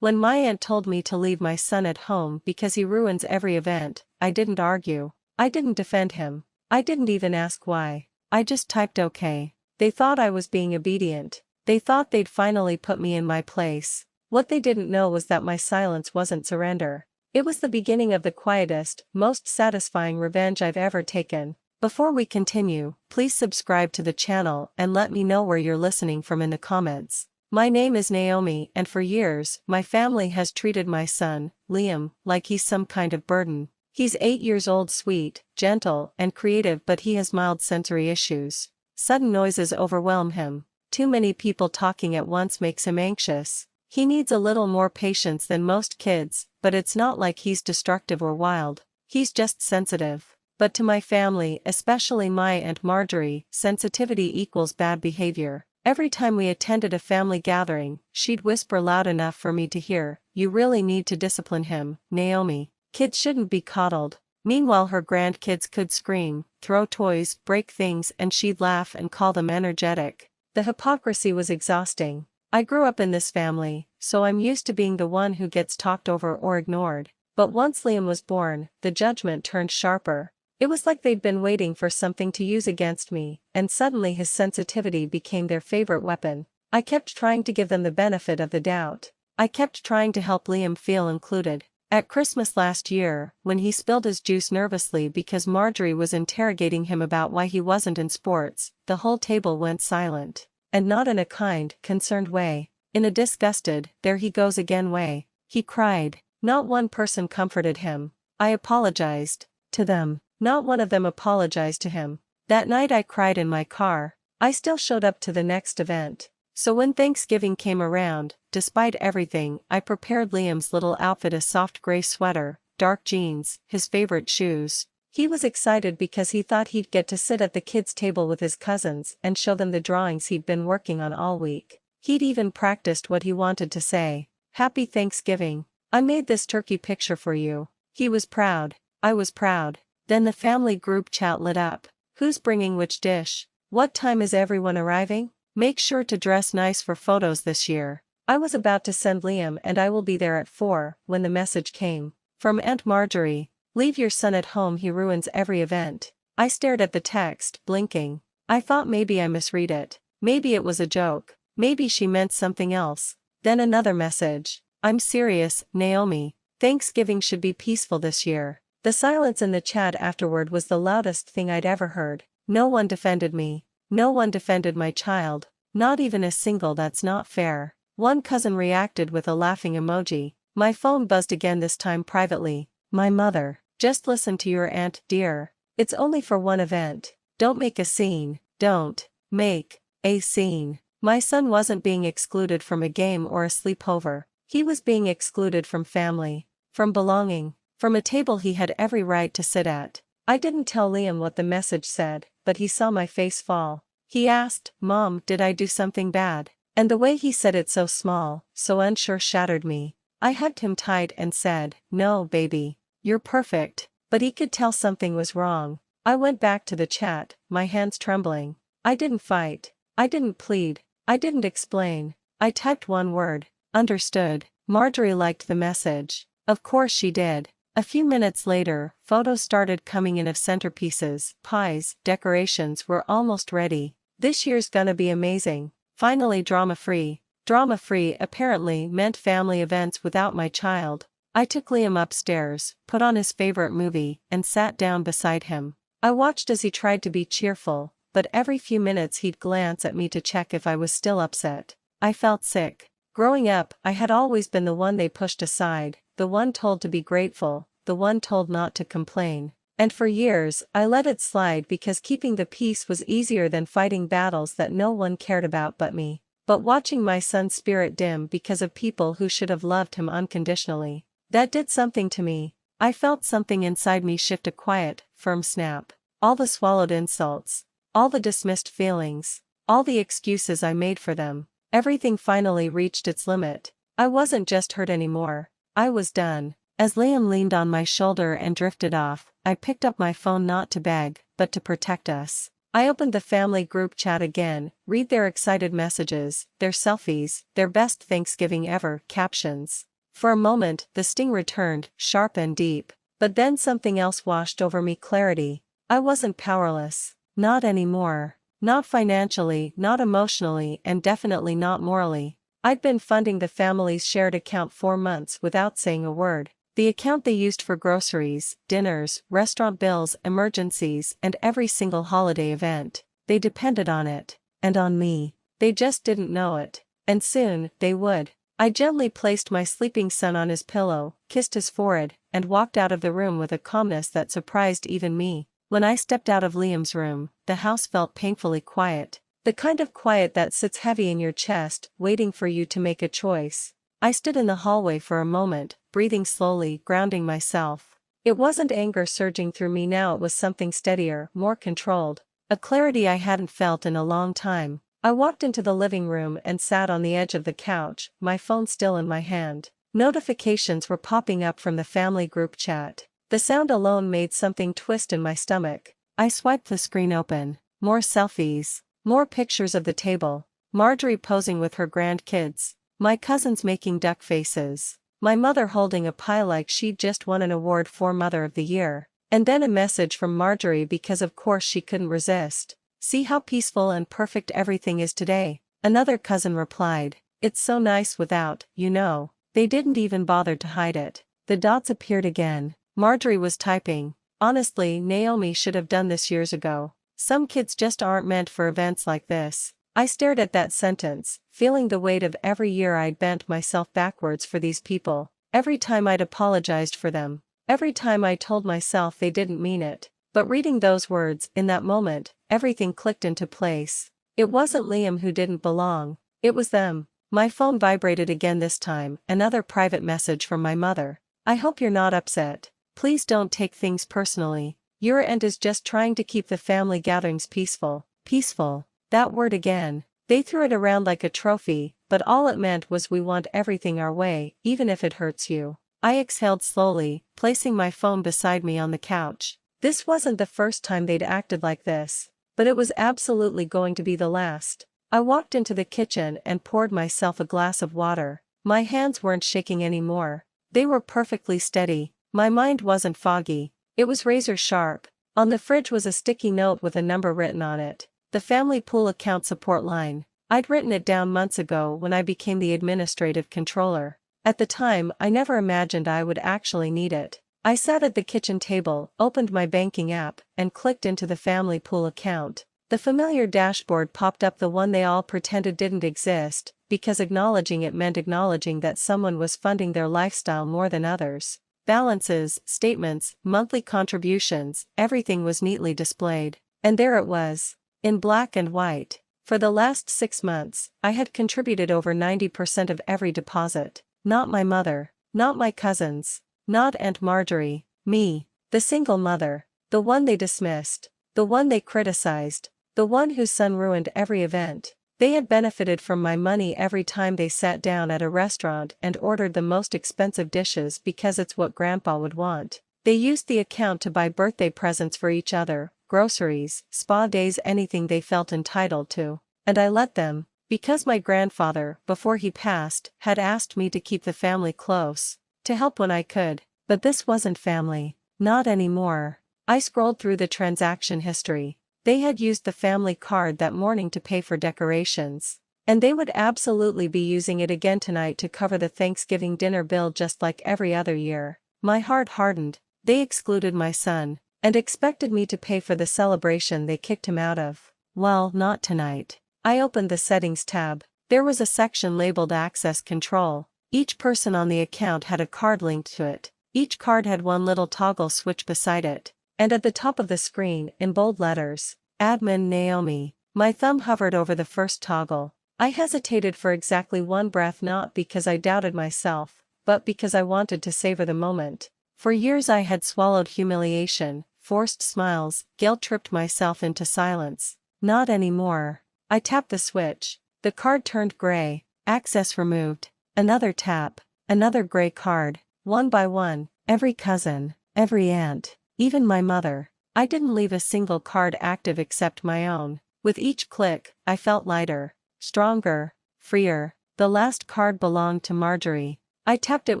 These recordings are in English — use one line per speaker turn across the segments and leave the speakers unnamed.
When my aunt told me to leave my son at home because he ruins every event, I didn't argue. I didn't defend him. I didn't even ask why. I just typed okay. They thought I was being obedient. They thought they'd finally put me in my place. What they didn't know was that my silence wasn't surrender. It was the beginning of the quietest, most satisfying revenge I've ever taken. Before we continue, please subscribe to the channel and let me know where you're listening from in the comments. My name is Naomi, and for years, my family has treated my son, Liam, like he's some kind of burden. He's 8 years old, sweet, gentle, and creative, but he has mild sensory issues. Sudden noises overwhelm him. Too many people talking at once makes him anxious. He needs a little more patience than most kids, but it's not like he's destructive or wild. He's just sensitive. But to my family, especially my Aunt Marjorie, sensitivity equals bad behavior. Every time we attended a family gathering, she'd whisper loud enough for me to hear, "You really need to discipline him, Naomi. Kids shouldn't be coddled." Meanwhile her grandkids could scream, throw toys, break things, and she'd laugh and call them energetic. The hypocrisy was exhausting. I grew up in this family, so I'm used to being the one who gets talked over or ignored. But once Liam was born, the judgment turned sharper. It was like they'd been waiting for something to use against me, and suddenly his sensitivity became their favorite weapon. I kept trying to give them the benefit of the doubt. I kept trying to help Liam feel included. At Christmas last year, when he spilled his juice nervously because Marjorie was interrogating him about why he wasn't in sports, the whole table went silent. And not in a kind, concerned way. In a disgusted, there he goes again way. He cried. Not one person comforted him. I apologized to them. Not one of them apologized to him. That night I cried in my car. I still showed up to the next event. So when Thanksgiving came around, despite everything, I prepared Liam's little outfit: a soft gray sweater, dark jeans, his favorite shoes. He was excited because he thought he'd get to sit at the kids' table with his cousins and show them the drawings he'd been working on all week. He'd even practiced what he wanted to say. "Happy Thanksgiving. I made this turkey picture for you." He was proud. I was proud. Then the family group chat lit up. Who's bringing which dish? What time is everyone arriving? Make sure to dress nice for photos this year. I was about to send Liam and I will be there at 4 when the message came. From Aunt Marjorie. "Leave your son at home, he ruins every event." I stared at the text, blinking. I thought maybe I misread it. Maybe it was a joke. Maybe she meant something else. Then another message. "I'm serious, Naomi. Thanksgiving should be peaceful this year." The silence in the chat afterward was the loudest thing I'd ever heard. No one defended me. No one defended my child. Not even a single. "That's not fair." One cousin reacted with a laughing emoji. My phone buzzed again, this time privately. My mother. "Just listen to your aunt, dear. It's only for one event. Don't make a scene. Don't make a scene." My son wasn't being excluded from a game or a sleepover. He was being excluded from family. From belonging. From a table he had every right to sit at. I didn't tell Liam what the message said, but he saw my face fall. He asked, "Mom, did I do something bad?" And the way he said it, so small, so unsure, shattered me. I hugged him tight and said, "No, baby. You're perfect." But he could tell something was wrong. I went back to the chat, my hands trembling. I didn't fight. I didn't plead. I didn't explain. I typed one word. Understood. Marjorie liked the message. Of course she did. A few minutes later, photos started coming in of centerpieces, pies, decorations were almost ready. This year's gonna be amazing. Finally drama-free. Drama-free apparently meant family events without my child. I took Liam upstairs, put on his favorite movie, and sat down beside him. I watched as he tried to be cheerful, but every few minutes he'd glance at me to check if I was still upset. I felt sick. Growing up, I had always been the one they pushed aside, the one told to be grateful, the one told not to complain. And for years, I let it slide because keeping the peace was easier than fighting battles that no one cared about but me. But watching my son's spirit dim because of people who should have loved him unconditionally, that did something to me. I felt something inside me shift, a quiet, firm snap. All the swallowed insults, all the dismissed feelings, all the excuses I made for them, everything finally reached its limit. I wasn't just hurt anymore. I was done. As Liam leaned on my shoulder and drifted off, I picked up my phone not to beg, but to protect us. I opened the family group chat again, read their excited messages, their selfies, their best Thanksgiving ever captions. For a moment, the sting returned, sharp and deep. But then something else washed over me: clarity. I wasn't powerless. Not anymore. Not financially, not emotionally, and definitely not morally. I'd been funding the family's shared account 4 months without saying a word. The account they used for groceries, dinners, restaurant bills, emergencies, and every single holiday event. They depended on it. And on me. They just didn't know it. And soon, they would. I gently placed my sleeping son on his pillow, kissed his forehead, and walked out of the room with a calmness that surprised even me. When I stepped out of Liam's room, the house felt painfully quiet. The kind of quiet that sits heavy in your chest, waiting for you to make a choice. I stood in the hallway for a moment, breathing slowly, grounding myself. It wasn't anger surging through me now, it was something steadier, more controlled. A clarity I hadn't felt in a long time. I walked into the living room and sat on the edge of the couch, my phone still in my hand. Notifications were popping up from the family group chat. The sound alone made something twist in my stomach. I swiped the screen open. More selfies. More pictures of the table. Marjorie posing with her grandkids. My cousins making duck faces. My mother holding a pie like she'd just won an award for Mother of the Year. And then a message from Marjorie, because of course she couldn't resist. "See how peaceful and perfect everything is today." Another cousin replied, "It's so nice without, you know." They didn't even bother to hide it. The dots appeared again. Marjorie was typing, "Honestly, Naomi should have done this years ago. Some kids just aren't meant for events like this." I stared at that sentence, feeling the weight of every year I'd bent myself backwards for these people. Every time I'd apologized for them. Every time I told myself they didn't mean it. But reading those words, in that moment, everything clicked into place. It wasn't Liam who didn't belong. It was them. My phone vibrated again, this time, another private message from my mother. "I hope you're not upset. Please don't take things personally. Your aunt is just trying to keep the family gatherings peaceful." Peaceful. That word again. They threw it around like a trophy, but all it meant was we want everything our way, even if it hurts you. I exhaled slowly, placing my phone beside me on the couch. This wasn't the first time they'd acted like this, but it was absolutely going to be the last. I walked into the kitchen and poured myself a glass of water. My hands weren't shaking anymore. They were perfectly steady. My mind wasn't foggy. It was razor sharp. On the fridge was a sticky note with a number written on it. The family pool account support line. I'd written it down months ago when I became the administrative controller. At the time, I never imagined I would actually need it. I sat at the kitchen table, opened my banking app, and clicked into the family pool account. The familiar dashboard popped up, the one they all pretended didn't exist, because acknowledging it meant acknowledging that someone was funding their lifestyle more than others. Balances, statements, monthly contributions, everything was neatly displayed. And there it was. In black and white. For the last 6 months, I had contributed over 90% of every deposit. Not my mother. Not my cousins. Not Aunt Marjorie. Me. The single mother. The one they dismissed. The one they criticized. The one whose son ruined every event. They had benefited from my money every time they sat down at a restaurant and ordered the most expensive dishes because it's what Grandpa would want. They used the account to buy birthday presents for each other, groceries, spa days, anything they felt entitled to. And I let them. Because my grandfather, before he passed, had asked me to keep the family close, to help when I could. But this wasn't family. Not anymore. I scrolled through the transaction history. They had used the family card that morning to pay for decorations. And they would absolutely be using it again tonight to cover the Thanksgiving dinner bill, just like every other year. My heart hardened. They excluded my son, and expected me to pay for the celebration they kicked him out of. Well, not tonight. I opened the settings tab. There was a section labeled Access Control. Each person on the account had a card linked to it. Each card had one little toggle switch beside it. And at the top of the screen, in bold letters, Admin Naomi. My thumb hovered over the first toggle. I hesitated for exactly one breath, not because I doubted myself, but because I wanted to savor the moment. For years I had swallowed humiliation, forced smiles, guilt-tripped myself into silence. Not anymore. I tapped the switch. The card turned gray. Access removed. Another tap. Another gray card. One by one, every cousin, every aunt, even my mother. I didn't leave a single card active except my own. With each click, I felt lighter, stronger, freer. The last card belonged to Marjorie. I tapped it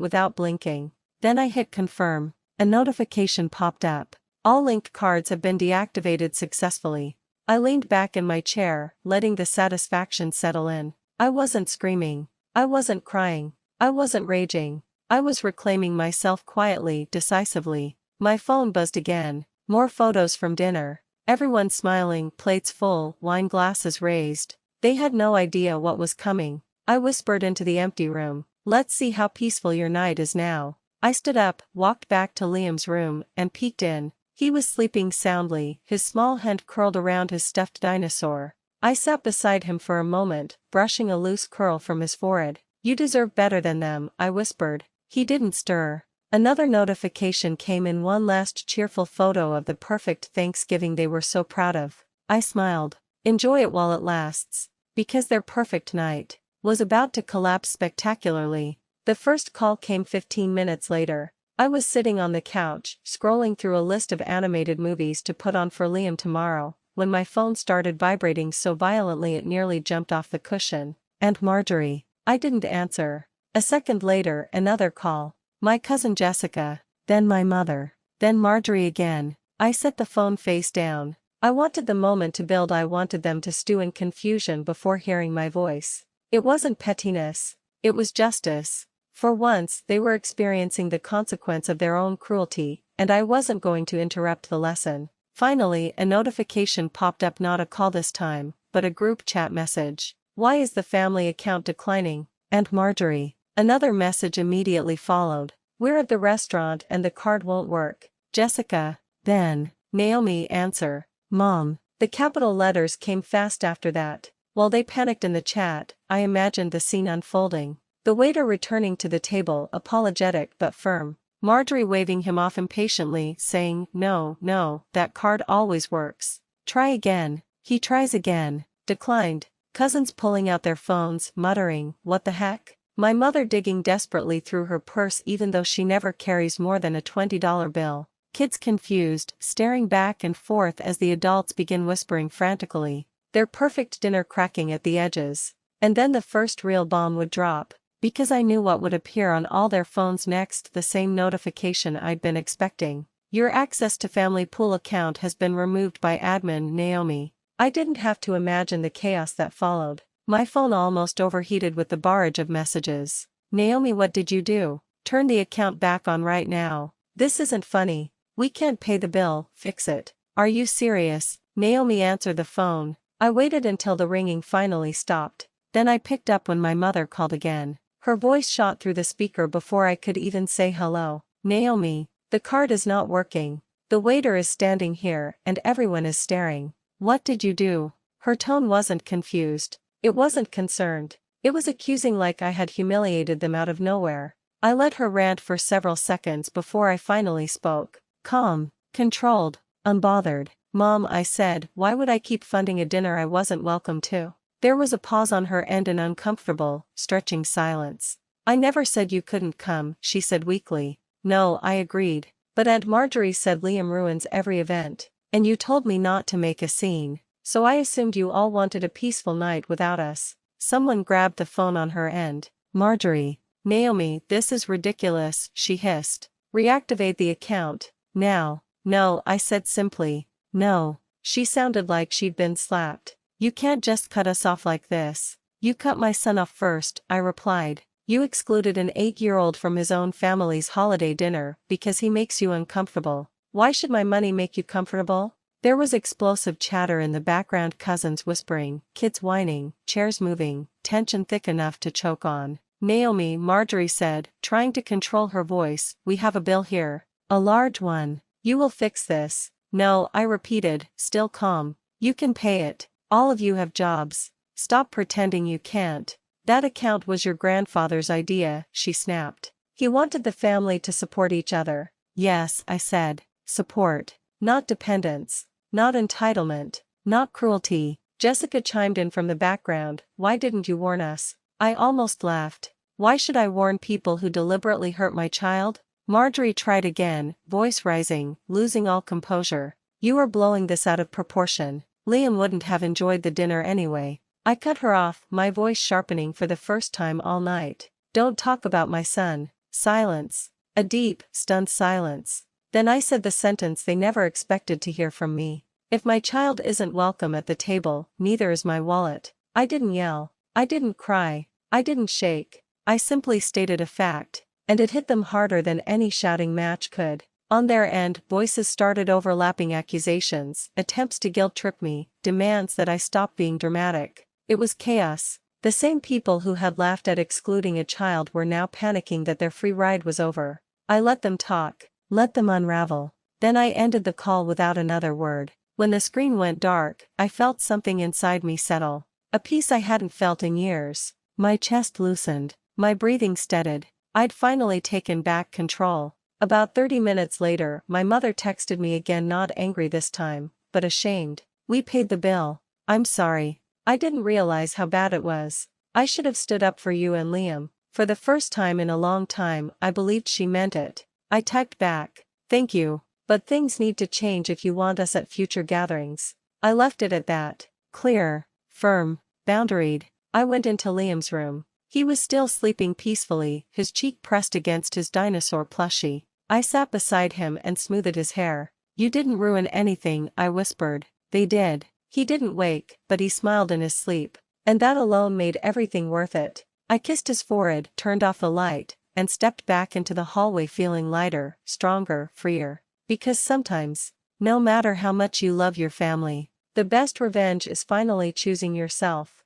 without blinking. Then I hit confirm. A notification popped up. All linked cards have been deactivated successfully. I leaned back in my chair, letting the satisfaction settle in. I wasn't screaming. I wasn't crying. I wasn't raging. I was reclaiming myself quietly, decisively. My phone buzzed again. More photos from dinner. Everyone smiling, plates full, wine glasses raised. They had no idea what was coming. I whispered into the empty room, "Let's see how peaceful your night is now." I stood up, walked back to Liam's room, and peeked in. He was sleeping soundly, his small hand curled around his stuffed dinosaur. I sat beside him for a moment, brushing a loose curl from his forehead. "You deserve better than them," I whispered. He didn't stir. Another notification came in, one last cheerful photo of the perfect Thanksgiving they were so proud of. I smiled. Enjoy it while it lasts. Because their perfect night was about to collapse spectacularly. The first call came 15 minutes later. I was sitting on the couch, scrolling through a list of animated movies to put on for Liam tomorrow, when my phone started vibrating so violently it nearly jumped off the cushion. "And Marjorie." I didn't answer. A second later, another call. My cousin Jessica. Then my mother. Then Marjorie again. I set the phone face down. I wanted the moment to build. I wanted them to stew in confusion before hearing my voice. It wasn't pettiness. It was justice. For once, they were experiencing the consequence of their own cruelty, and I wasn't going to interrupt the lesson. Finally, a notification popped up, not a call this time, but a group chat message. "Why is the family account declining? And Marjorie." Another message immediately followed. "We're at the restaurant and the card won't work." Jessica. Then, Naomi. Answer. "Mom." The capital letters came fast after that. While they panicked in the chat, I imagined the scene unfolding. The waiter returning to the table, apologetic but firm. Marjorie waving him off impatiently, saying, "No, no, that card always works. Try again." He tries again. Declined. Cousins pulling out their phones, muttering, "What the heck?" My mother digging desperately through her purse even though she never carries more than a $20 bill. Kids confused, staring back and forth as the adults begin whispering frantically. Their perfect dinner cracking at the edges. And then the first real bomb would drop. Because I knew what would appear on all their phones next, the same notification I'd been expecting. "Your access to family pool account has been removed by admin Naomi." I didn't have to imagine the chaos that followed. My phone almost overheated with the barrage of messages. "Naomi, what did you do? Turn the account back on right now. This isn't funny. We can't pay the bill, fix it. Are you serious?" Naomi answered the phone. I waited until the ringing finally stopped. Then I picked up when my mother called again. Her voice shot through the speaker before I could even say hello. "Naomi, the card is not working. The waiter is standing here and everyone is staring. What did you do?" Her tone wasn't confused. It wasn't concerned. It was accusing, like I had humiliated them out of nowhere. I let her rant for several seconds before I finally spoke. Calm, controlled, unbothered. "Mom," I said, "why would I keep funding a dinner I wasn't welcome to?" There was a pause on her end, an uncomfortable, stretching silence. "I never said you couldn't come," she said weakly. "No," I agreed. "But Aunt Marjorie said Liam ruins every event. And you told me not to make a scene. So I assumed you all wanted a peaceful night without us." Someone grabbed the phone on her end. "Marjorie." "Naomi, this is ridiculous," she hissed. "Reactivate the account. Now." "No," I said simply. "No." She sounded like she'd been slapped. "You can't just cut us off like this." "You cut my son off first," I replied. "You excluded an 8-year-old from his own family's holiday dinner because he makes you uncomfortable. Why should my money make you comfortable?" There was explosive chatter in the background, cousins whispering, kids whining, chairs moving, tension thick enough to choke on. "Naomi," Marjorie said, trying to control her voice, "we have a bill here. A large one. You will fix this." "No," I repeated, still calm. "You can pay it. All of you have jobs. Stop pretending you can't." "That account was your grandfather's idea," she snapped. "He wanted the family to support each other." "Yes," I said. "Support. Not dependence. Not entitlement. Not cruelty." Jessica chimed in from the background. "Why didn't you warn us?" I almost laughed. "Why should I warn people who deliberately hurt my child?" Marjorie tried again, voice rising, losing all composure. "You are blowing this out of proportion. Liam wouldn't have enjoyed the dinner anyway." I cut her off, my voice sharpening for the first time all night. Don't talk about my son. Silence. A deep, stunned silence. Then I said the sentence they never expected to hear from me. If my child isn't welcome at the table, neither is my wallet. I didn't yell. I didn't cry. I didn't shake. I simply stated a fact, and it hit them harder than any shouting match could. On their end, voices started overlapping accusations, attempts to guilt-trip me, demands that I stop being dramatic. It was chaos. The same people who had laughed at excluding a child were now panicking that their free ride was over. I let them talk, let them unravel. Then I ended the call without another word. When the screen went dark, I felt something inside me settle. A peace I hadn't felt in years. My chest loosened, my breathing steadied. I'd finally taken back control. About 30 minutes later, my mother texted me again, not angry this time, but ashamed. We paid the bill. I'm sorry. I didn't realize how bad it was. I should have stood up for you and Liam. For the first time in a long time, I believed she meant it. I typed back, thank you, but things need to change if you want us at future gatherings. I left it at that. Clear, firm, boundaried. I went into Liam's room. He was still sleeping peacefully, his cheek pressed against his dinosaur plushie. I sat beside him and smoothed his hair. You didn't ruin anything, I whispered. They did. He didn't wake, but he smiled in his sleep. And that alone made everything worth it. I kissed his forehead, turned off the light, and stepped back into the hallway feeling lighter, stronger, freer. Because sometimes, no matter how much you love your family, the best revenge is finally choosing yourself.